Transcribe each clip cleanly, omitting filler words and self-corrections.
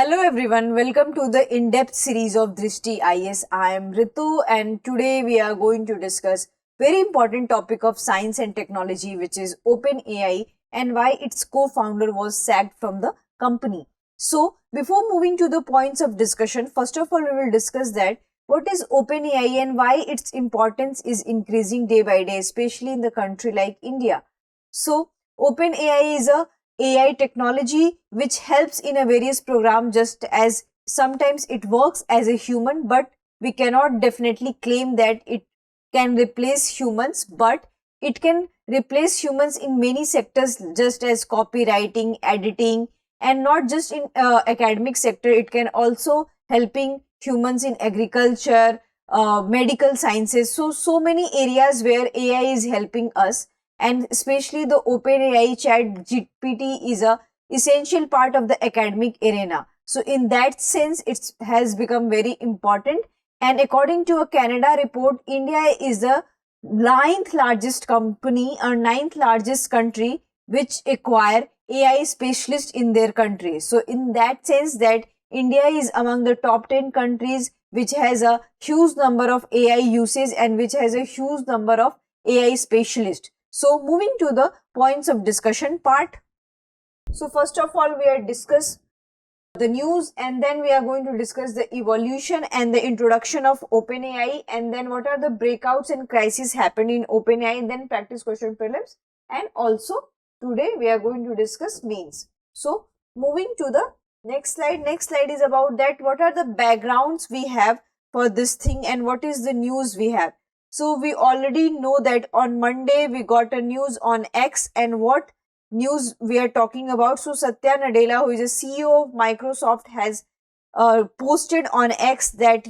Hello everyone, welcome to the in-depth series of Drishti IAS. I am Ritu and today we are going to discuss very important topic of science and technology, which is OpenAI and why its co-founder was sacked from the company. So before moving to the points of discussion, first of all we will discuss that what is OpenAI and why its importance is increasing day by day, especially in the country like India. So OpenAI is a AI technology which helps in a various program, just as sometimes it works as a human, but we cannot definitely claim that it can replace humans, but it can replace humans in many sectors, just as copywriting, editing, and not just in academic sector. It can also helping humans in agriculture, medical sciences. So many areas where AI is helping us, and especially the OpenAI chat GPT is a essential part of the academic arena. So in that sense, it has become very important. And according to a Canada report, India is the ninth largest company or ninth largest country which acquire AI specialists in their country. So in that sense, that India is among the top 10 countries which has a huge number of AI usage and which has a huge number of AI specialists. So moving to the points of discussion part. So first of all, we are discuss the news, and then we are going to discuss the evolution and the introduction of OpenAI, and then what are the breakouts and crises happened in OpenAI, and then practice question prelims, and also today we are going to discuss mains. So moving to the next slide. Next slide is about that what are the backgrounds we have for this thing and what is the news we have. So we already know that on Monday we got a news on X, and what news we are talking about. So Satya Nadella, who is a CEO of Microsoft, has posted on X that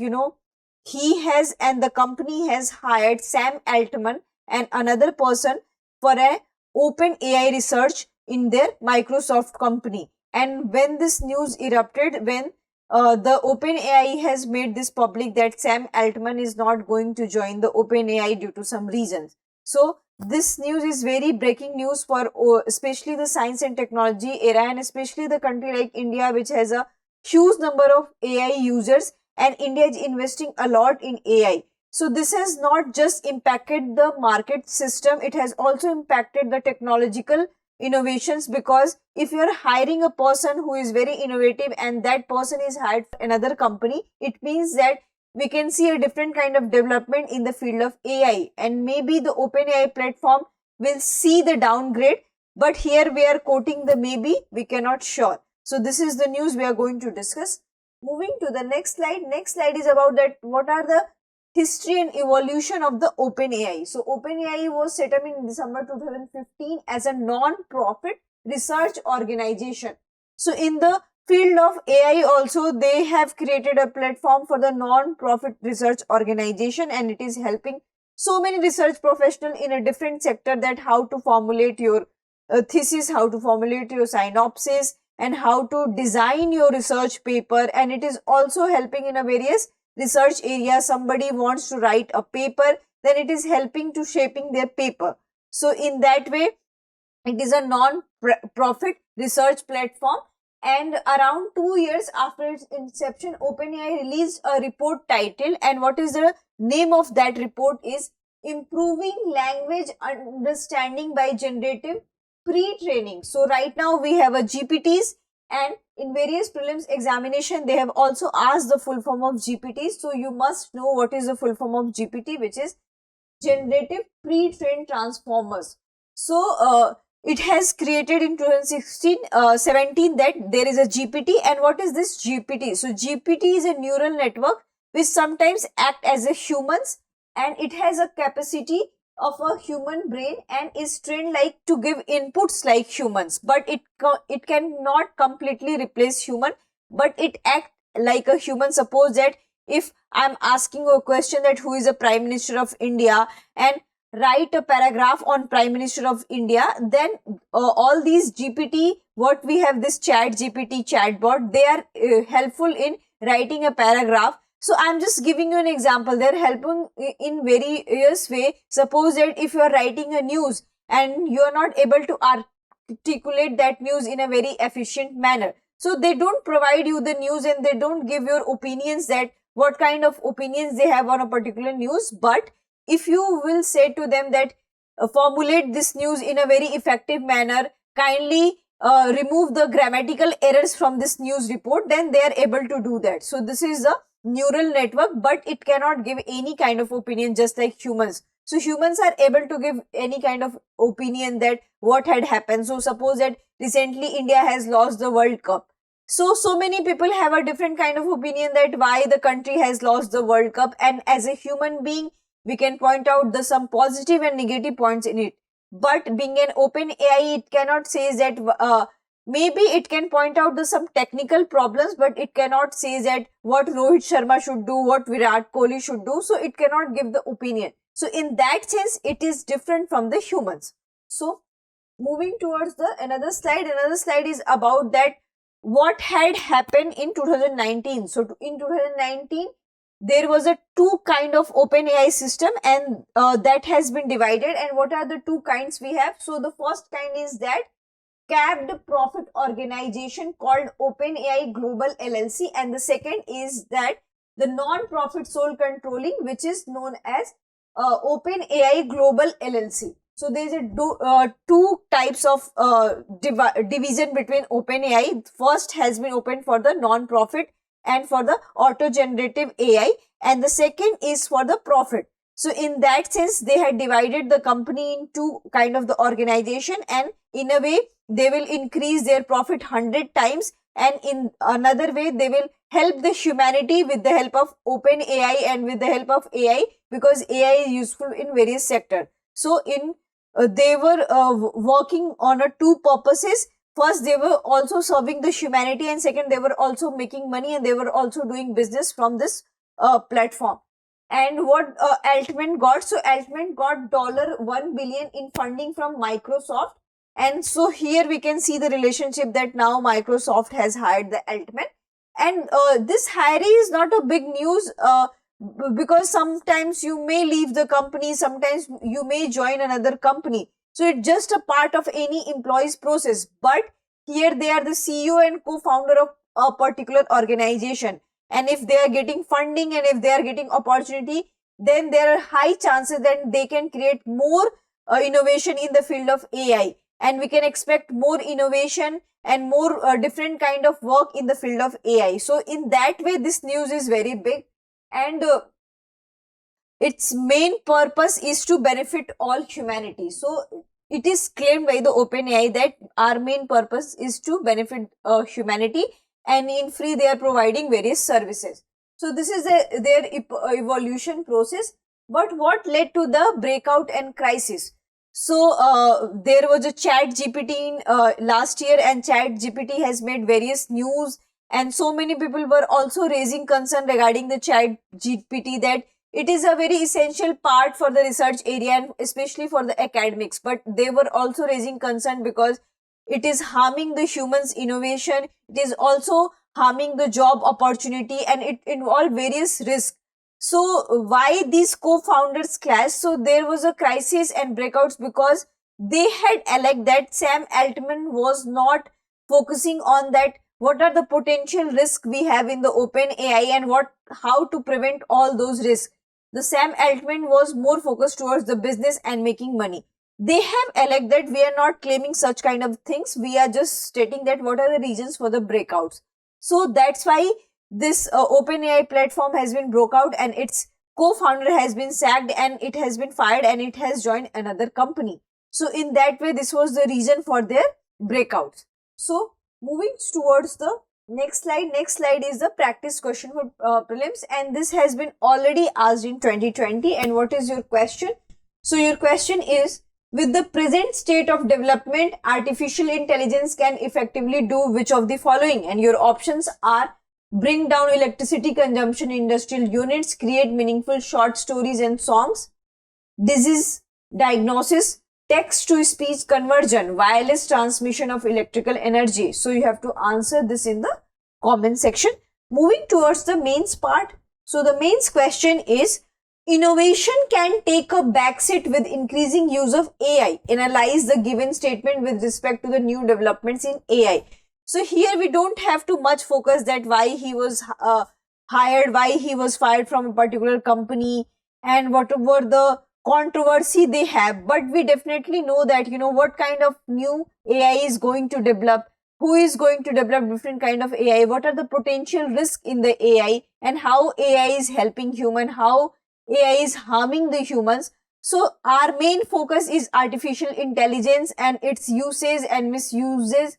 he has and the company has hired Sam Altman and another person for a OpenAI research in their Microsoft company. And when this news erupted, when the OpenAI has made this public that Sam Altman is not going to join the OpenAI due to some reasons. So this news is very breaking news for especially the science and technology era, and especially the country like India, which has a huge number of AI users, and India is investing a lot in AI. So this has not just impacted the market system, it has also impacted the technological innovations, because if you are hiring a person who is very innovative and that person is hired for another company, it means that we can see a different kind of development in the field of AI, and maybe the OpenAI platform will see the downgrade, but here we are quoting the maybe, we cannot sure. So this is the news we are going to discuss. Moving to the next slide. Next slide is about that what are the history and evolution of the OpenAI. So OpenAI was set up in December 2015 as a non-profit research organization. So in the field of AI also, they have created a platform for the non-profit research organization, and it is helping so many research professionals in a different sector that how to formulate your thesis, how to formulate your synopsis, and how to design your research paper. And it is also helping in a various research area. Somebody wants to write a paper, then it is helping to shaping their paper. So in that way, it is a non-profit research platform. And around 2 years after its inception, OpenAI released a report title, and what is the name of that report is Improving Language Understanding by Generative Pre-Training. So right now we have a GPTs, and in various prelims examination they have also asked the full form of GPT. So you must know what is the full form of GPT, which is Generative Pre-Trained Transformers. So it has created in 2016-17 that there is a GPT. And what is this GPT? So GPT is a neural network which sometimes act as a humans, and it has a capacity of a human brain and is trained like to give inputs like humans, but it cannot completely replace human, but it act like a human. Suppose that if I'm asking a question that who is the Prime Minister of India, and write a paragraph on Prime Minister of India, then all these GPT, what we have this chat GPT chatbot, they are helpful in writing a paragraph. So I'm just giving you an example. They're helping in various way. Suppose that if you are writing a news and you are not able to articulate that news in a very efficient manner, So they don't provide you the news and they don't give your opinions, that what kind of opinions they have on a particular news. But if you will say to them that formulate this news in a very effective manner, kindly remove the grammatical errors from this news report, then they are able to do that. So this is a neural network, but it cannot give any kind of opinion, just like humans. So humans are able to give any kind of opinion that what had happened. So suppose that recently India has lost the World Cup. So many people have a different kind of opinion that why the country has lost the World Cup. And as a human being, we can point out the some positive and negative points in it. But being an open AI, it cannot say that, maybe it can point out the some technical problems, but it cannot say that what Rohit Sharma should do, what Virat Kohli should do. So it cannot give the opinion. So in that sense, it is different from the humans. So moving towards the another slide is about that what had happened in 2019. So in 2019, there was a two kind of OpenAI system, and that has been divided. And what are the two kinds we have? So the first kind is that capped profit organization called OpenAI Global LLC, and the second is that the non-profit sole controlling, which is known as OpenAI Global LLC. So there is a two types of division between OpenAI. First has been opened for the non-profit and for the auto-generative AI, and the second is for the profit. So in that sense, they had divided the company into kind of the organization, and in a way, they will increase their profit 100 times, and in another way, they will help the humanity with the help of OpenAI and with the help of AI, because AI is useful in various sectors. So in they were working on two purposes. First, they were also serving the humanity, and second, they were also making money, and they were also doing business from this platform. And what Altman got? So Altman got $1 billion in funding from Microsoft. And so here we can see the relationship that now Microsoft has hired the Altman. And this hiring is not a big news because sometimes you may leave the company, sometimes you may join another company. So it's just a part of any employee's process. But here they are the CEO and co-founder of a particular organization. And if they are getting funding and if they are getting opportunity, then there are high chances that they can create more innovation in the field of AI. And we can expect more innovation and more different kind of work in the field of AI. So in that way, this news is very big, and its main purpose is to benefit all humanity. So it is claimed by the OpenAI that our main purpose is to benefit humanity, and in free they are providing various services. So this is their evolution process. But what led to the breakout and crisis? So there was a ChatGPT last year, and ChatGPT has made various news, and so many people were also raising concern regarding the ChatGPT that it is a very essential part for the research area and especially for the academics. But they were also raising concern because it is harming the humans' innovation. It is also harming the job opportunity, and it involved various risks. So why these co-founders clash? So there was a crisis and breakouts because they had alleged that Sam Altman was not focusing on that what are the potential risks we have in the OpenAI and how to prevent all those risks. The Sam Altman was more focused towards the business and making money. They have alleged that we are not claiming such kind of things. We are just stating that what are the reasons for the breakouts. So that's why this OpenAI platform has been broke out, and its co-founder has been sacked, and it has been fired, and it has joined another company. So in that way, this was the reason for their breakouts. So moving towards the next slide is the practice question for prelims, and this has been already asked in 2020. And what is your question? So your question is, with the present state of development, artificial intelligence can effectively do which of the following? And your options are: bring down electricity consumption in industrial units, create meaningful short stories and songs, disease diagnosis, text-to-speech conversion, wireless transmission of electrical energy. So you have to answer this in the comment section. Moving towards the mains part. So the mains question is, innovation can take a backseat with increasing use of AI. Analyze the given statement with respect to the new developments in AI. So here we don't have to much focus that why he was hired, why he was fired from a particular company, and whatever the controversy they have. But we definitely know that, what kind of new AI is going to develop, who is going to develop different kind of AI, what are the potential risks in the AI, and how AI is helping human, how AI is harming the humans. So our main focus is artificial intelligence and its uses and misuses.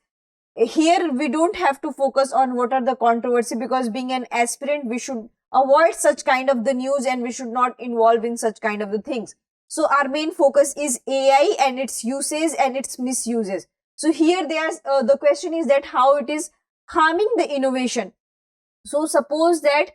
Here we don't have to focus on what are the controversy, because being an aspirant we should avoid such kind of the news and we should not involve in such kind of the things. So our main focus is AI and its uses and its misuses. So here there's the question is that how it is harming the innovation. So suppose that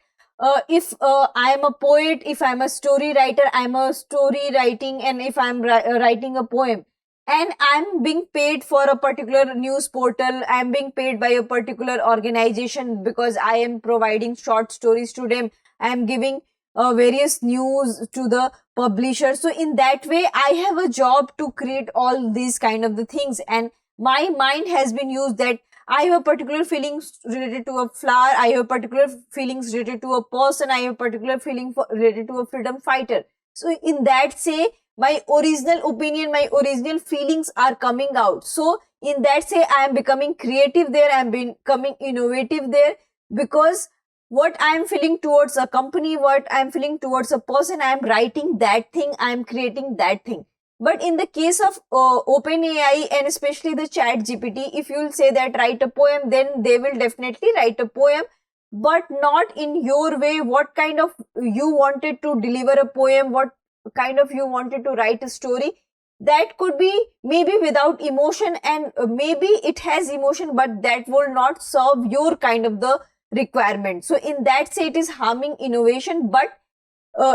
if I am a poet, if I'm a story writer, I'm a story writing, and if I'm writing a poem, and I'm being paid for a particular news portal, I'm being paid by a particular organization because I am providing short stories to them, I'm giving various news to the publisher. So in that way, I have a job to create all these kind of the things, and my mind has been used that I have a particular feelings related to a flower, I have particular feelings related to a person, I have particular feeling related to a freedom fighter. So in that say, my original opinion, my original feelings are coming out. So in that say, I am becoming creative there, I am becoming innovative there, because what I am feeling towards a company, what I am feeling towards a person, I am writing that thing, I am creating that thing. But in the case of OpenAI and especially the chat GPT, if you will say that write a poem, then they will definitely write a poem, but not in your way, what kind of you wanted to deliver a poem, what kind of you wanted to write a story. That could be maybe without emotion, and maybe it has emotion, but that will not serve your kind of the requirement. So in that say, it is harming innovation, but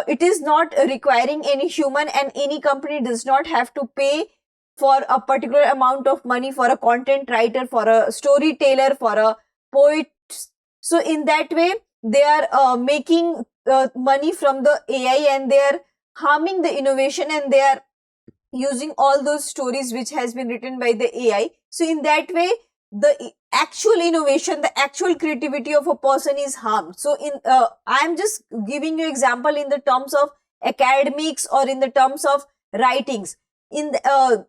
it is not requiring any human, and any company does not have to pay for a particular amount of money for a content writer, for a storyteller, for a poet. So in that way, they are making money from the AI, and they are harming the innovation, and they are using all those stories which has been written by the AI. So in that way, the actual innovation, the actual creativity of a person is harmed. So in I am just giving you example in the terms of academics or in the terms of writings. In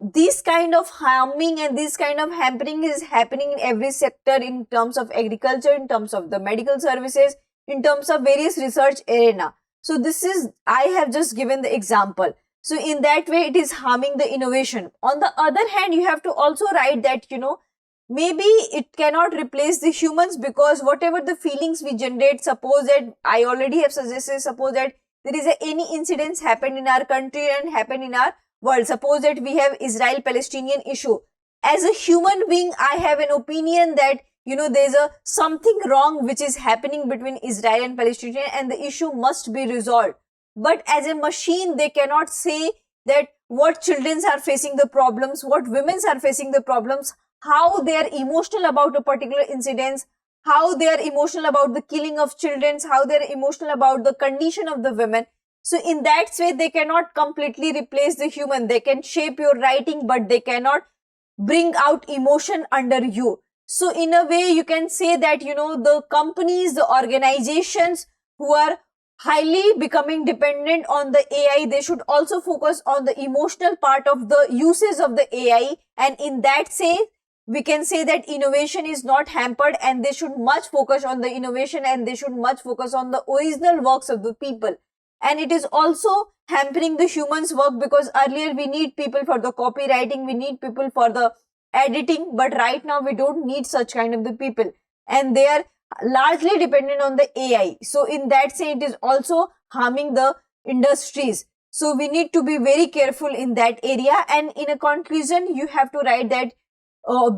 this kind of harming and this kind of hampering is happening in every sector, in terms of agriculture, in terms of the medical services, in terms of various research arena. So this is, I have just given the example. So in that way, it is harming the innovation. On the other hand, you have to also write that, maybe it cannot replace the humans, because whatever the feelings we generate, suppose that I already have suggested, suppose that there is any incidents happen in our country and happen in our world. Suppose that we have Israel-Palestinian issue. As a human being, I have an opinion that, there's something wrong which is happening between Israel and Palestinian, and the issue must be resolved. But as a machine, they cannot say that what children are facing the problems, what women are facing the problems, how they are emotional about a particular incident, how they are emotional about the killing of children, how they are emotional about the condition of the women. So in that way, they cannot completely replace the human. They can shape your writing, but they cannot bring out emotion under you. So in a way, you can say that, the companies, the organizations who are highly becoming dependent on the AI, they should also focus on the emotional part of the uses of the AI. And in that say, we can say that innovation is not hampered, and they should much focus on the innovation, and they should much focus on the original works of the people. And it is also hampering the humans' work, because earlier we need people for the copywriting, we need people for the editing, but right now we don't need such kind of the people, and they are largely dependent on the AI. So in that sense, it is also harming the industries. So we need to be very careful in that area. And in a conclusion, you have to write that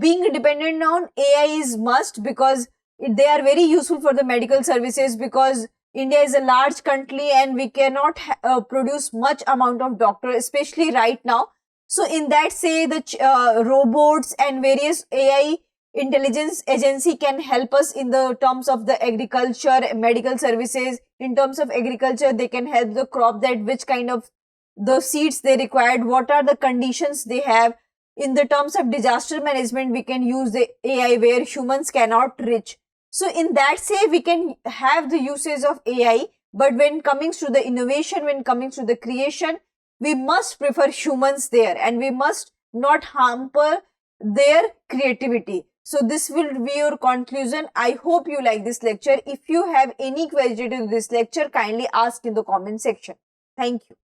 being dependent on AI is must, because they are very useful for the medical services, because India is a large country and we cannot produce much amount of doctors, especially right now. So in that say, the robots and various AI intelligence agency can help us in the terms of the agriculture, medical services. In terms of agriculture, they can help the crop, that which kind of the seeds they required, what are the conditions they have, In the terms of disaster management, we can use the AI where humans cannot reach. So in that say, we can have the usage of AI, but when coming to the innovation, when coming to the creation, we must prefer humans there, and we must not hamper their creativity. So this will be your conclusion. I hope you like this lecture. If you have any query to this lecture, kindly ask in the comment section. Thank you.